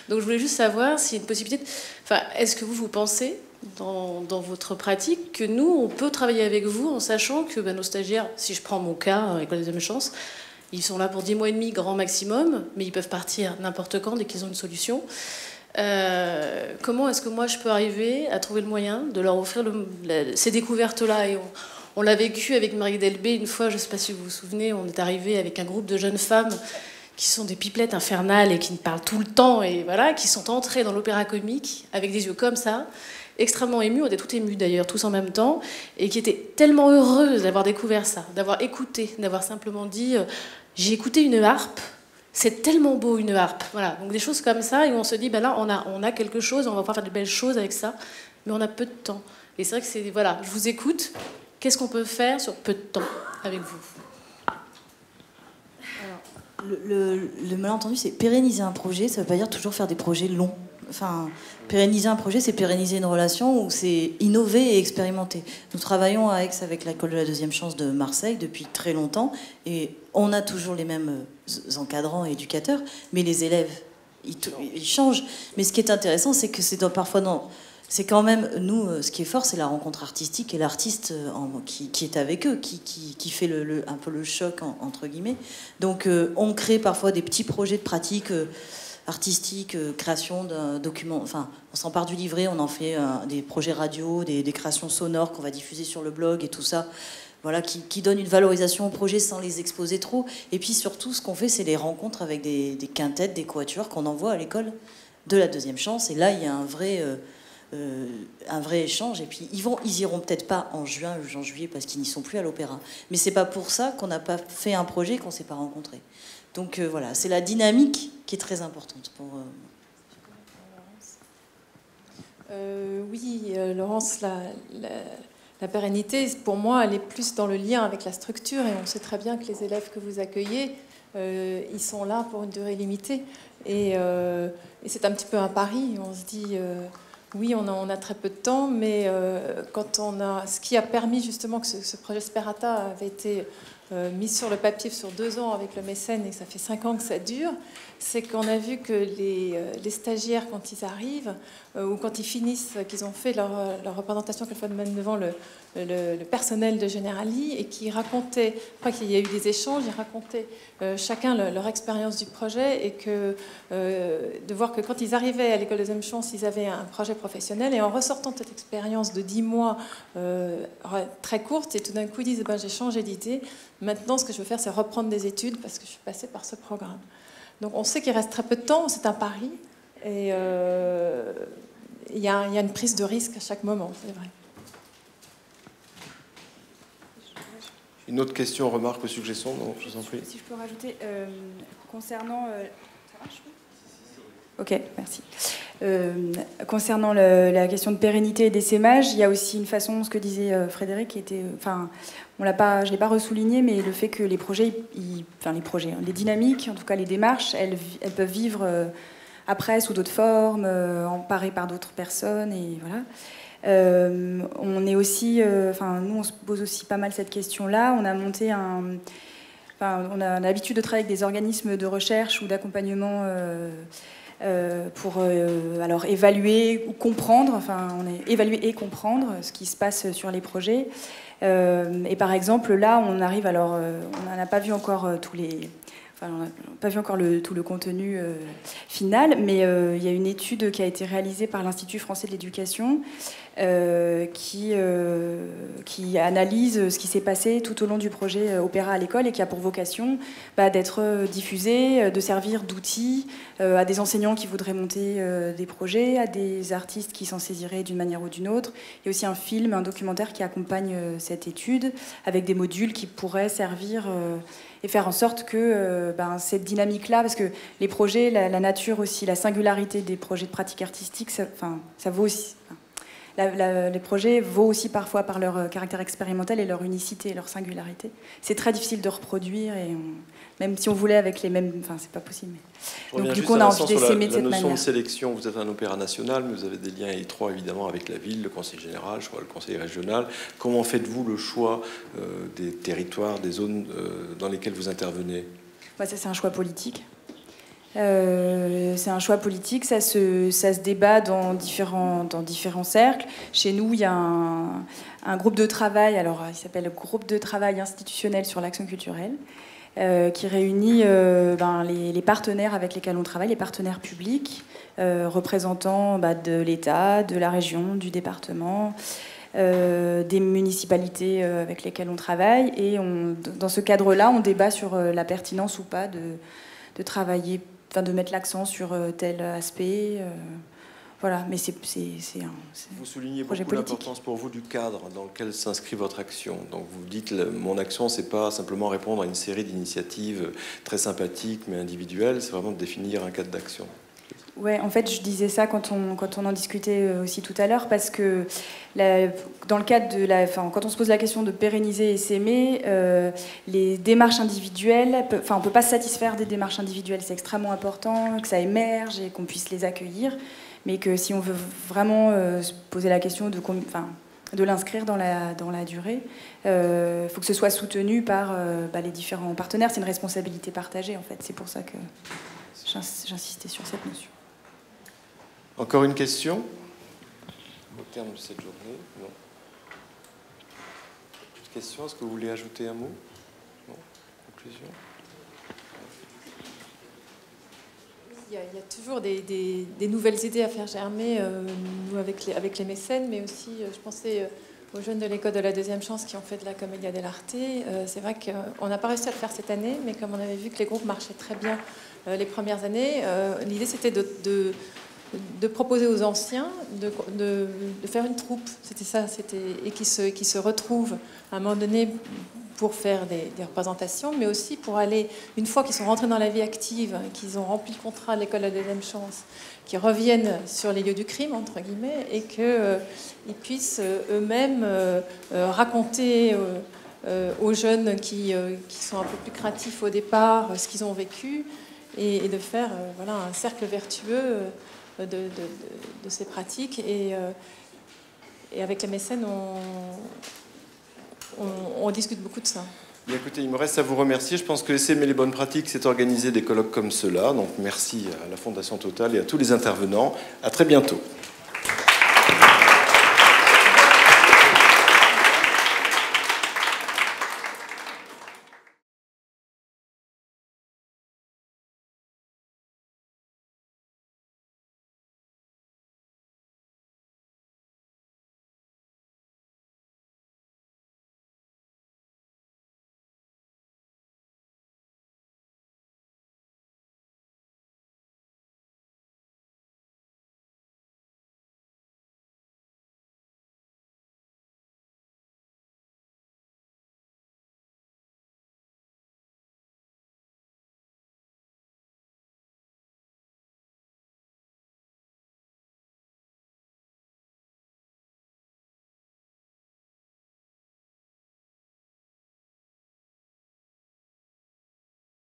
Donc je voulais juste savoir s'il y a une possibilité... Enfin, est-ce que vous pensez, dans votre pratique, que nous, on peut travailler avec vous en sachant que nos stagiaires, si je prends mon cas avec la deuxième chance, ils sont là pour 10 mois et demi, grand maximum, mais ils peuvent partir n'importe quand dès qu'ils ont une solution. Comment est-ce que moi je peux arriver à trouver le moyen de leur offrir ces découvertes-là? Et on l'a vécu avec Marie Delbé une fois, je ne sais pas si vous vous souvenez, on est arrivé avec un groupe de jeunes femmes qui sont des pipelettes infernales et qui ne parlent tout le temps, et voilà, qui sont entrées dans l'opéra comique avec des yeux comme ça, extrêmement émus, on était toutes émues d'ailleurs, tous en même temps, et qui étaient tellement heureuses d'avoir découvert ça, d'avoir écouté, d'avoir simplement dit j'ai écouté une harpe, c'est tellement beau une harpe. Voilà, donc des choses comme ça, et on se dit là on a quelque chose, on va pouvoir faire de belles choses avec ça, mais on a peu de temps. Et c'est vrai que c'est, voilà, je vous écoute, qu'est-ce qu'on peut faire sur peu de temps avec vous? Le malentendu, c'est pérenniser un projet, ça ne veut pas dire toujours faire des projets longs. Enfin, pérenniser un projet, c'est pérenniser une relation ou c'est innover et expérimenter. Nous travaillons à Aix avec l'école de la deuxième chance de Marseille depuis très longtemps et on a toujours les mêmes encadrants et éducateurs, mais les élèves, ils changent. Mais ce qui est intéressant, c'est que c'est parfois dans... C'est quand même, nous, ce qui est fort, c'est la rencontre artistique et l'artiste qui est avec eux, qui fait un peu le choc, entre guillemets. Donc, on crée parfois des petits projets de pratique artistique, création d'un document. Enfin, on s'empare du livret, on en fait des projets radio, des créations sonores qu'on va diffuser sur le blog et tout ça. Voilà, qui donne une valorisation au projet sans les exposer trop. Et puis surtout, ce qu'on fait, c'est les rencontres avec des quintettes, des quatuors qu'on envoie à l'école de la deuxième chance. Et là, il y a un vrai échange. Et puis, ils iront peut-être pas en juin ou en juillet parce qu'ils n'y sont plus à l'opéra. Mais c'est pas pour ça qu'on n'a pas fait un projet qu'on s'est pas rencontré. Donc voilà, c'est la dynamique qui est très importante pour... Oui, Laurence, la pérennité, pour moi, elle est plus dans le lien avec la structure. Et on sait très bien que les élèves que vous accueillez, ils sont là pour une durée limitée. Et c'est un petit peu un pari. On se dit... oui, on a très peu de temps, mais quand ce qui a permis justement que ce projet Sperata avait été mis sur le papier sur 2 ans avec le mécène et que ça fait 5 ans que ça dure, c'est qu'on a vu que les stagiaires, quand ils arrivent ou quand ils finissent, qu'ils ont fait leur représentation quelquefois devant le personnel de Generali et qui racontaient, après qu'il y a eu des échanges, ils racontaient chacun leur expérience du projet et de voir que quand ils arrivaient à l'école de deuxième chance, ils avaient un projet professionnel et en ressortant de cette expérience de 10 mois très courte, et tout d'un coup ils disent j'ai changé d'idée, maintenant ce que je veux faire c'est reprendre des études parce que je suis passée par ce programme. Donc on sait qu'il reste très peu de temps, c'est un pari et il y a une prise de risque à chaque moment, c'est vrai. Une autre question, remarque ou suggestion? Non, je vous en prie. Si je peux rajouter, concernant... ça marche? Ok, merci. Concernant la question de pérennité et d'essaimage, il y a aussi une façon, ce que disait Frédéric, qui était... Enfin, je ne l'ai pas ressouligné, mais le fait que les projets, les dynamiques, en tout cas les démarches, elles peuvent vivre après sous d'autres formes, emparées par d'autres personnes, et voilà. On est aussi, nous on se pose aussi pas mal cette question-là. On a monté on a l'habitude de travailler avec des organismes de recherche ou d'accompagnement pour alors évaluer ou comprendre, évaluer et comprendre ce qui se passe sur les projets. Et par exemple là, on arrive alors, on n'en a pas vu encore on n'a pas vu encore tout le contenu final, mais il y a une étude qui a été réalisée par l'Institut français de l'éducation qui analyse ce qui s'est passé tout au long du projet Opéra à l'école et qui a pour vocation d'être diffusé, de servir d'outil à des enseignants qui voudraient monter des projets, à des artistes qui s'en saisiraient d'une manière ou d'une autre. Il y a aussi un documentaire qui accompagne cette étude avec des modules qui pourraient servir et faire en sorte que cette dynamique-là, parce que les projets, la nature aussi, la singularité des projets de pratique artistique, ça vaut aussi... les projets vaut aussi parfois par leur caractère expérimental et leur unicité, leur singularité. C'est très difficile de reproduire, et même si on voulait avec les mêmes... Enfin, c'est pas possible. Mais... Donc du coup, on a envie d'essaimer de cette manière. La notion de sélection, vous êtes un opéra national, mais vous avez des liens étroits évidemment avec la ville, le conseil général, je crois, le conseil régional. Comment faites-vous le choix des territoires, des zones dans lesquelles vous intervenez? Ça, c'est un choix politique. C'est un choix politique, ça se débat dans différents cercles. Chez nous, il y a un groupe de travail, alors il s'appelle le groupe de travail institutionnel sur l'action culturelle, qui réunit les partenaires avec lesquels on travaille, les partenaires publics, représentants de l'État, de la région, du département, des municipalités avec lesquelles on travaille. Et dans ce cadre-là, on débat sur la pertinence ou pas de travailler, de mettre l'accent sur tel aspect. Voilà, mais c'est vous soulignez beaucoup l'importance pour vous du cadre dans lequel s'inscrit votre action. Donc vous dites, mon action, c'est pas simplement répondre à une série d'initiatives très sympathiques mais individuelles, c'est vraiment de définir un cadre d'action. Ouais, en fait, je disais ça quand on en discutait aussi tout à l'heure, parce que dans le cadre de quand on se pose la question de pérenniser et s'aimer, les démarches individuelles, on peut pas se satisfaire des démarches individuelles. C'est extrêmement important que ça émerge et qu'on puisse les accueillir, mais que si on veut vraiment se poser la question de l'inscrire dans la durée, faut que ce soit soutenu par les différents partenaires. C'est une responsabilité partagée, en fait. C'est pour ça que j'insistais sur cette notion. Encore une question au terme de cette journée? Non. Une question? Est-ce que vous voulez ajouter un mot? Non. Conclusion? Il y a toujours des nouvelles idées à faire germer, nous avec les mécènes, mais aussi, je pensais aux jeunes de l'école de la deuxième chance qui ont fait de la Commedia dell'arte. C'est vrai qu'on n'a pas réussi à le faire cette année, mais comme on avait vu que les groupes marchaient très bien les premières années, l'idée c'était de proposer aux anciens de faire une troupe. C'était ça, et qui se retrouvent à un moment donné pour faire des représentations, mais aussi pour aller, une fois qu'ils sont rentrés dans la vie active, qu'ils ont rempli le contrat de l'école de la deuxième chance, qu'ils reviennent sur les lieux du crime, entre guillemets, et qu'ils puissent eux-mêmes raconter aux jeunes qui sont un peu plus craintifs au départ ce qu'ils ont vécu, et de faire un cercle vertueux de ces pratiques. Et avec les mécènes, on discute beaucoup de ça. Bien, écoutez, il me reste à vous remercier. Je pense que Essaimer les bonnes pratiques, c'est organiser des colloques comme cela. Donc merci à la Fondation Total et à tous les intervenants. À très bientôt.